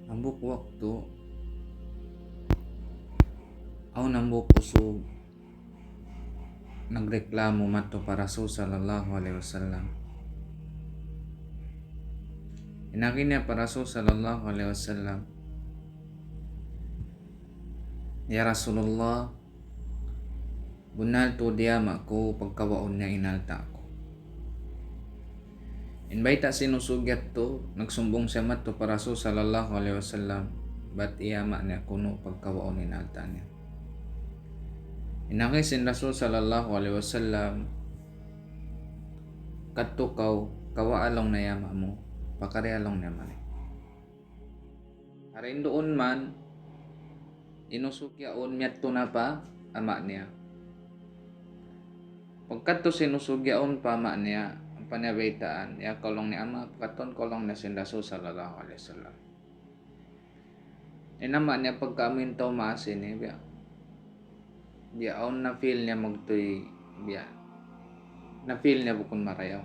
Ambok waktu au nambok kusog nagreklamo madto pa Rasul sallallahu alaihi wasallam. Inaki niya pa Rasul sallallahu alaihi wasallam, "Ya Rasulullah, bunal to dia ko pagkawaon niya inalta ko." Inbaita sinusugyat to, nagsumbong siya madto pa Rasul sallallahu alaihi wasallam, bat iyama niya kuno pagkawaon inalta niya. Inaki sin Rasul sallallahu alaihi wasallam, kadto kawaalong na yama mo, pakarealong naman. Harin doon man, inusukyaon miyadto na pa ama niya. Pagkadto sinusugyaon pa ama niya, ang panabaitaan, ya kolong ni ama, pagkaton kolong na sin Rasul sallallahu alaihi wasallam. Inama niya pagkamintaw maasin eh, biya on na feel niya magtoy, biya na feel niya bukon marayaw.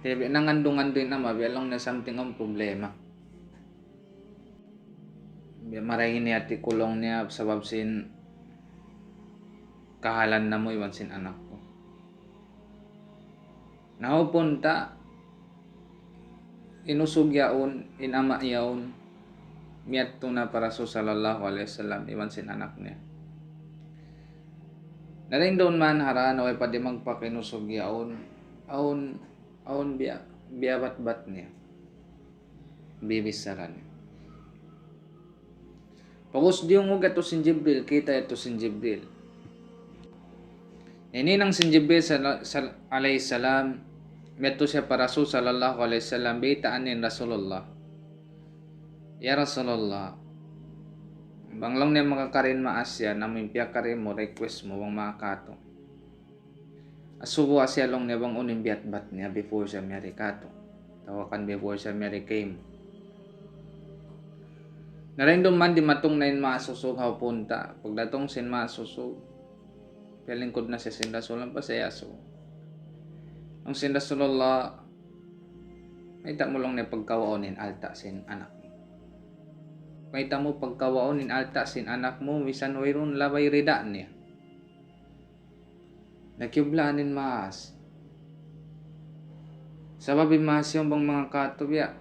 Kaya nangandungan din nama, biya lang na something ang problema. Biya marahin niya ti kulong niya sabab sin kahalan na mo iwan sin anak ko. Naupunta, inusugyaon, inama yaon, miyadto na para Rasul sallallahu alaihi wasallam iwan sin anak niya. Naring doon man harano ay pwede magpakinusugyaon, aon biya bat niya. Bibisaran niya. Pagos diyong ugat to sin Jibril, kita ito sin Jibril. Ini nang sin Jibril alaihi salam, miyadto siya para Rasul sallallahu alaihi wasallam, bitaan ni Rasulullah. Ya Rasulullah, banglang niya makakarin maasya, namimpya karin mo, request mo, bang makakato. Asubo asya long niya bang unimbiat bat niya before siya miyari kato. Tawakan before siya miyari came. Narindong man di matong na in maasusog haw punta. Pagdatong sin maasusog, pilingkod na siya sin Rasulullah pa siya so. Ang sin Rasulullah, may tamulong niya pagkawaonin alta sin anak. May tamo pagkawaonin alta sin anak mo, misan wayron labay rida niya. Nakiublaanin maas. Sababi maas yung bang mga katubya.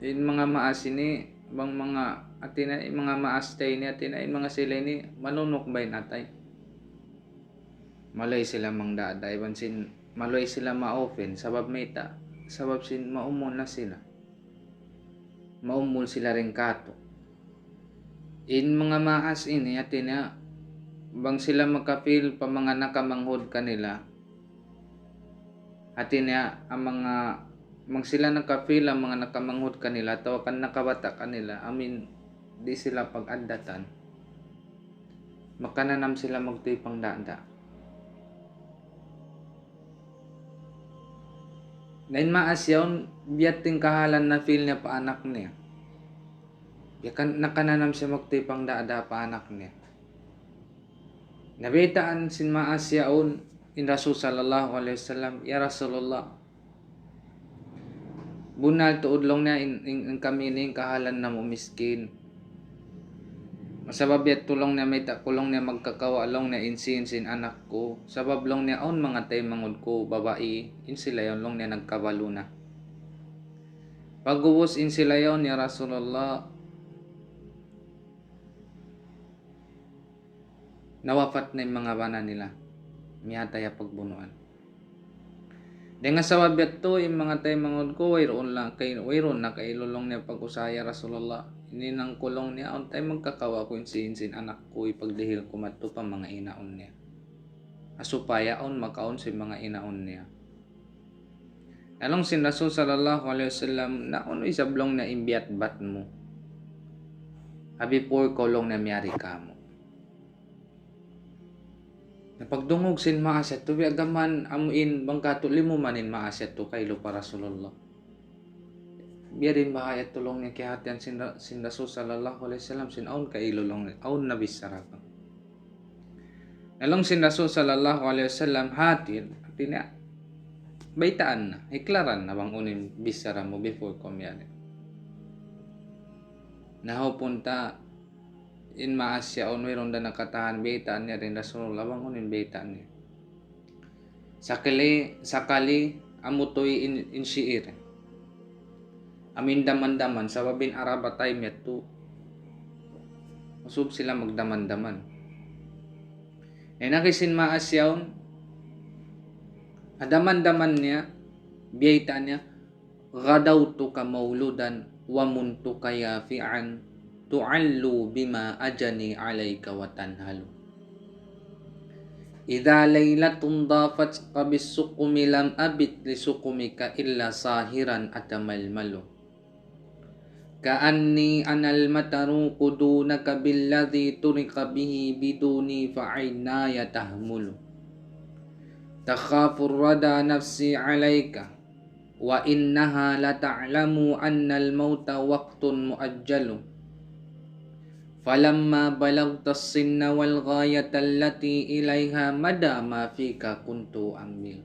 In mga maas ini, bang mga atina, mga maas tayo ni atina, in mga sila ini, manunok ba natay? Malay sila mang daday, bansin, malay sila ma-open, sabab meta, sabab sin maumon na sila. Maumul sila rin kato. In mga maas ini atina, bang sila makapil pa mga nakamanghod kanila, atina ang mga mang sila nakapil ang mga nakamanghod kanila, tawakan nakabata kanila, amin di sila pag-andatan, makananam sila magtoy pang dada. Nain maas yawn, biyat ting kahalan na feel niya pa anak niya. Yakan nakananam siya magtoy pang dada pa anak niya. Nabitaan sin maas yaon in Rasul sallallahu alaihi wasallam, ya Rasulullah, bunal tuudlong niya in kami ning kahalan na mo miskin. Masabab yat tulong niya may takulong niya magkakawalong na insin anak ko. Sabab long niya on mga tay mangod ko babae, in sila yon long niya nagkabalo na. Pagubos in sila yon ya Rasulullah, nawafat na yung mga bana nila. Miyata ya pagbunuan. Dengan sabab yato yung mga tay mangod ko, wayroon na kailulong niya pag-usaya Rasulullah. Ini nang kulong niya, on tayo magkakawa ko insin anak ko, ipagdihil ko mato pa mga inaon niya. Asupaya on makaon si mga inaon niya. Along sin Rasul sallallahu alaihi wasallam, na ono isablong na imbiat bat mo. Habi po kolong na miyari ka mo. Napagdungog sin maasyat to, agaman amuin bangkato limo manin maasyat to kay lupa Rasulullah. Biya din bahayat tulong niya kihatian sin Rasul sallallahu alaihi wasallam sin aun kailulong aun nabisara ka. Along sin Rasul sallallahu alaihi wasallam hatin tina baitaan na, iklaran na bang unin bisara mo before kumyari. nahupunta in maasya on mayroon na nakatahan beitaan niya rin Rasulullah wangunin beitaan niya sakali amutoy in shiir amin daman-daman sa babin araba time yato usub sila magdaman-daman nakisin maasyaon adaman-daman niya biyaitaan niya gadawtuka mauludan wa muntuka yafi'an tu'allu bima ajani alayka wa tanhalu idza laylatun dafat qabis suqumi lam abit li suqumika illa sahiran atamalmalu ka'anni anal mataru qudunaka billadhi turika bihi biduni fa'inaya tahmulu takhafur rada nafsi alayka wa innaha la ta'lamu anna al-mauta waqtun muajjalu falamma balagta as-sinna wal ghayata allati ilayha mada ma fika kuntu amil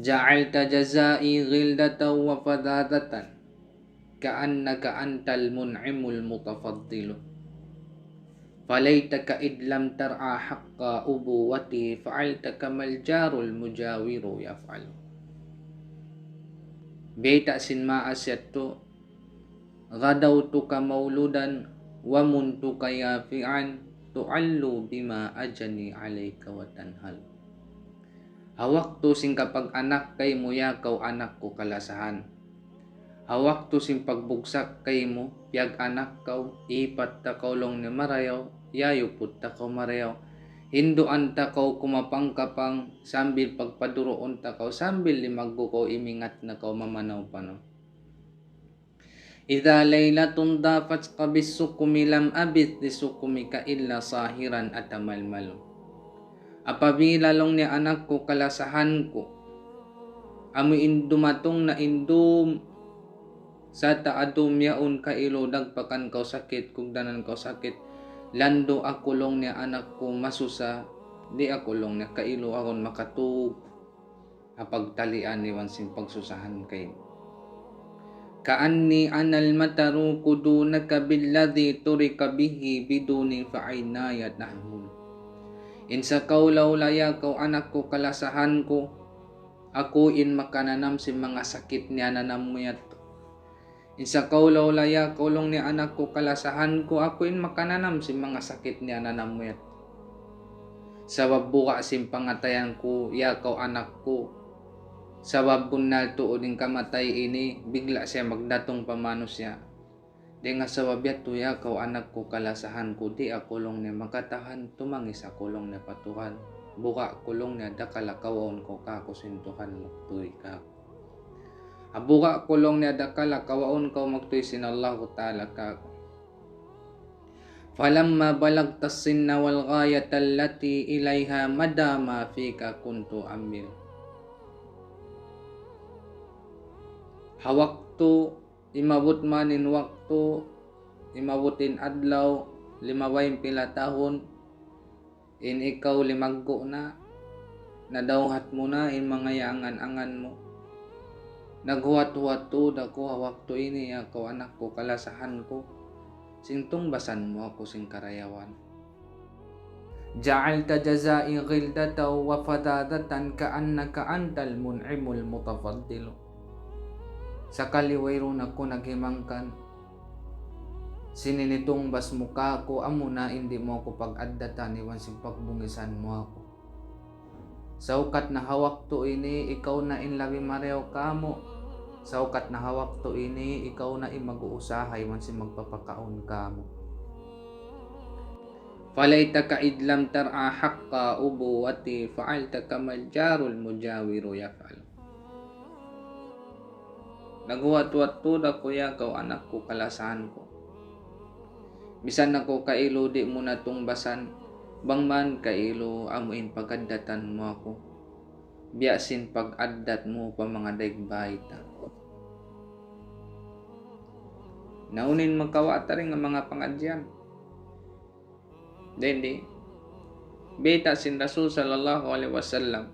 ja'alta jazai ghildatan wa fadadatan ka'annaka antal mun'imul mutafaddilu falaytaka id lam tar'a haqqa ubuwati fa'alta kamal jarul mujawiru yaf'alu Beta sin ma'asyatto gadawtuka mauludan wa muntuka yafi'an tu'allu bima ajani alayka wa tanhal hawakto sing kapag anak kay mo yakaw anak ko kalasahan hawakto sing pagbugsak kay mo piyag anak kaw ipat ta kaulong ni marayaw yayo put ta kaw marayaw hinduan ta kaw kumapang-kapang sambil pagpaduroon ta kaw sambil limaggo kaw imingat na kaw mamanaw pano idza laylatun dafat qabis sukumi lam abit li sukumika illa sahiran atamalmalu apabila long ni anak ko kalasahan ko amu indumatong na indum sa taadum yaon kailo dagpakan kaw sakit kung danan kaw sakit lando akulong ni anak ko masusa di akulong ni kailo akon makatug apagtalian ni wansing pagsusahan kay kaanni anal mataru kudunaka billadhi turika bihi biduni fa'inaya tahmul insa kaulaw laya kaw anak ko kalasahan ko ako in makananam si mga sakit niya nanamuyat insa kaulaw laya kaulong ni anak ko kalasahan ko ako in makananam si mga sakit niya nanamuyat sabab buka sim pangatayan ko ya kaw anak ko sabab bunal tuoding kamatay ini bigla siya magdatong pamano siya di nga sabab yato ya kaw anak ko kalasahan ko di akulong niya makatahan tumangis akulong niya patuhan buka kulong niya dakalakawon ko kakusintuhan magtuy ka abuka kulong niya dakalakawaon ko magtuy sinallahu ta'ala ka falamma balagta as-sinna wal ghayata allati ilayha madama fika kuntu amil hawakto imabot manin wakto imabutin adlaw limawain pila tahon in ikaw limaggo na nadawhat mo na in mga yaangan-angan mo naghuwat-huwato dako hawakto ini ako anak ko kalasahan ko singtong basan mo ako sing karayawan ja'alta jazai ghildata wa fadadatan ka'annaka antal mun'imul mutafaddilu sakali wayron ako naghimangkan sininitong bas muka ko amo na hindi mo ako pag-addatan iwan sing pagbungisan mo ako saukat na hawak to ini ikaw na inlabi mareho kamo saukat na hawak to ini ikaw na imag-uusahay man sing magpapakaon kamo falayta ka idlam tar'a haqqa ubuwati fa'alta kamal jarul mujawiru yaf'al naghuwat-huwat da kuya kaw anak ko kalasahan ko bisan ako kailo di mo na tong basan bangman kailo amuin pagaddatan mo ako biyasin pag-addat mo pa mga daigbayta naunin magkawata rin ang mga pangadyan hindi beta sin Rasul sallallahu alaihi wasallam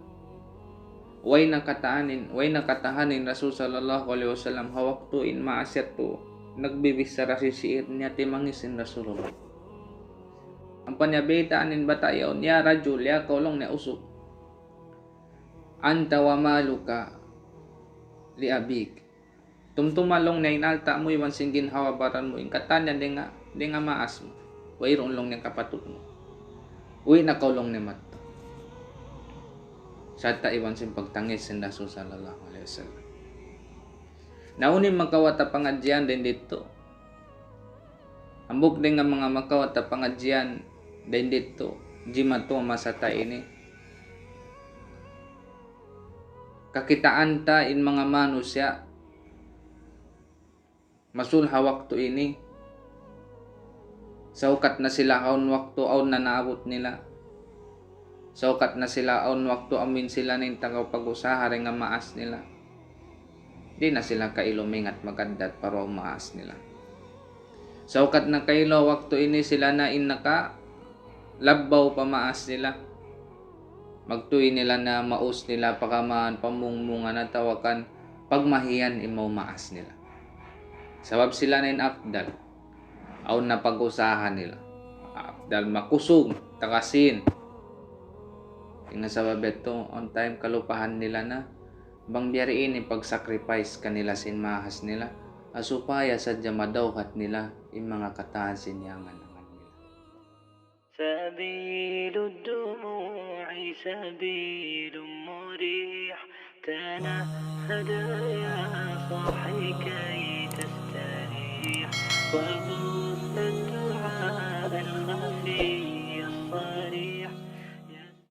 way nakatahanin Rasul sallallahu alaihi wasallam hawakto in maasyat to nagbibisara si siir niya timangisin Rasulullah. Ang panyabitaan bata yaon, ya rajul, ya kolong na usok. Anta wa maluka li abik. Tumtumalong na inalta mo iwan singgin hawabaran mo. Ingkatan yan, di nga maas mo. Wairon long niyang kapatid mo. Uwi na kaulong ni mat. Sata iwan sin pagtangis sin Rasul sallallahu alaihi wasallam. Naunin magkawata pangadyan din dito. Ambok din nga mga makawata pangadyan din dito. Jimato masata ini. Kakitaan ta in mga manusya. Masul hawak to ini. Saukat na sila aun waktu aun na naabot nila. Saukat na sila aun waktu amin sila ning tagaw pag-usaha rin nga maas nila. Di na sila kailuming at magandat para maas nila. Saukat na kailo waktu ini sila na inaka labbaw pa maas nila. Magtuwi nila na maus nila pakamaan pamungmungan at tawakan pagmahiyan imaw maas nila. Sabab sila na afdal. Aun na pag-usahan nila. Afdal makusog, takasin. Tingnan sa babeto, on time kalupahan nila na bang biyariin ni pag-sacrifice kanila sin mahas nila asupaya sadya madawhat nila yung mga kataan sinyangan naman nila. Sabilud dumu'i sabilum murih tanahad ya sahi kay tastarih wa bud ad-du'a al-khafi as-sarih